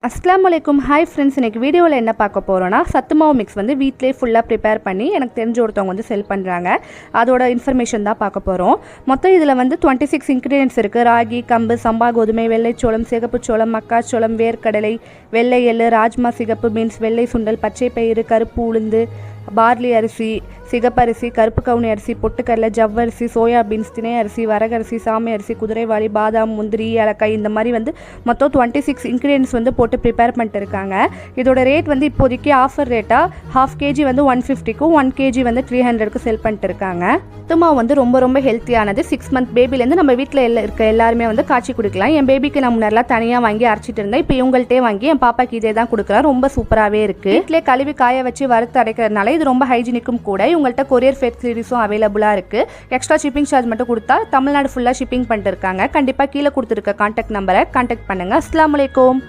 அஸ்ஸலாமு அலைக்கும். Hi friends, இன்றைக்கி வீடியோவில் என்ன பார்க்க போகிறோன்னா சத்து மாவு மிக்ஸ் வந்து வீட்டிலே ஃபுல்லாக ப்ரிப்பேர் பண்ணி எனக்கு தெரிஞ்ச ஒருத்தவங்க வந்து செல் பண்ணுறாங்க. அதோட இன்ஃபர்மேஷன் தான் பார்க்க போகிறோம். மொத்தம் இதில் வந்து 26 இன்க்ரீடியன்ட்ஸ் இருக்குது. ராகி, கம்பு, சம்பா கோதுமை, வெள்ளைச்சோளம், சிகப்புச்சோளம், மக்காச்சோளம், வேர்க்கடலை, வெள்ளை எள்ளு, ராஜ்மா, சிகப்பு பீன்ஸ், வெள்ளை சுண்டல், பச்சை பயிறு, கருப்பு உளுந்து, பார்லி அரிசி, சிகப்பரிசி, கருப்பு கவுனி அரிசி, பொட்டுக்கடலை, ஜவ்வரிசி, சோயா பீன்ஸ், திணை அரிசி, வரகரிசி, சாமை அரிசி, குதிரைவாளி, பாதாம், முந்திரி, ஏலக்காய், இந்த மாதிரி வந்து மொத்தம் 26 இன்க்ரீடியன்ட்ஸ் வந்து போட்டு ப்ரிப்பேர் பண்ணிட்டு இருக்காங்க. இதோட ரேட் வந்து இப்போதைக்கு ஆஃபர் ரேட்டாக 1/2 kg வந்து 150க்கும் 1 kg வந்து 300க்கு செல் பண்ணிட்டு இருக்காங்க. சத்துமாவு வந்து ரொம்ப ஹெல்த்தியானது. 6 month பேபிலேருந்து நம்ம வீட்டில் இருக்க எல்லாருமே வந்து காய்ச்சி குடிக்கலாம். என் பேபிக்கு நான் முன்னெல்லாம் தனியாக வாங்கி அரைச்சிட்டு இருந்தேன். இப்போ இவங்கள்ட்டே வாங்கி என் பாப்பாக்கு இதே தான் கொடுக்கலாம். ரொம்ப சூப்பராகவே இருக்குது. வீட்டிலே கழுவி காய வச்சு வறுத்து அரைக்கிறதுனால இது ரொம்ப ஹைஜீனிக்கும் கூட. இவங்கள்ட்ட கொரியர் ஃபெசிலிட்டிஸும் அவைலபிளாக இருக்குது. எக்ஸ்ட்ரா ஷிப்பிங் சார்ஜ் மட்டும் கொடுத்தா தமிழ்நாடு ஃபுல்லாக ஷிப்பிங் பண்ணிட்டு இருக்காங்க. கண்டிப்பாக கீழே கொடுத்துருக்க கான்டாக்ட் நம்பரை கான்டாக்ட் பண்ணுங்கள். அஸ்ஸலாமு அலைக்கும்.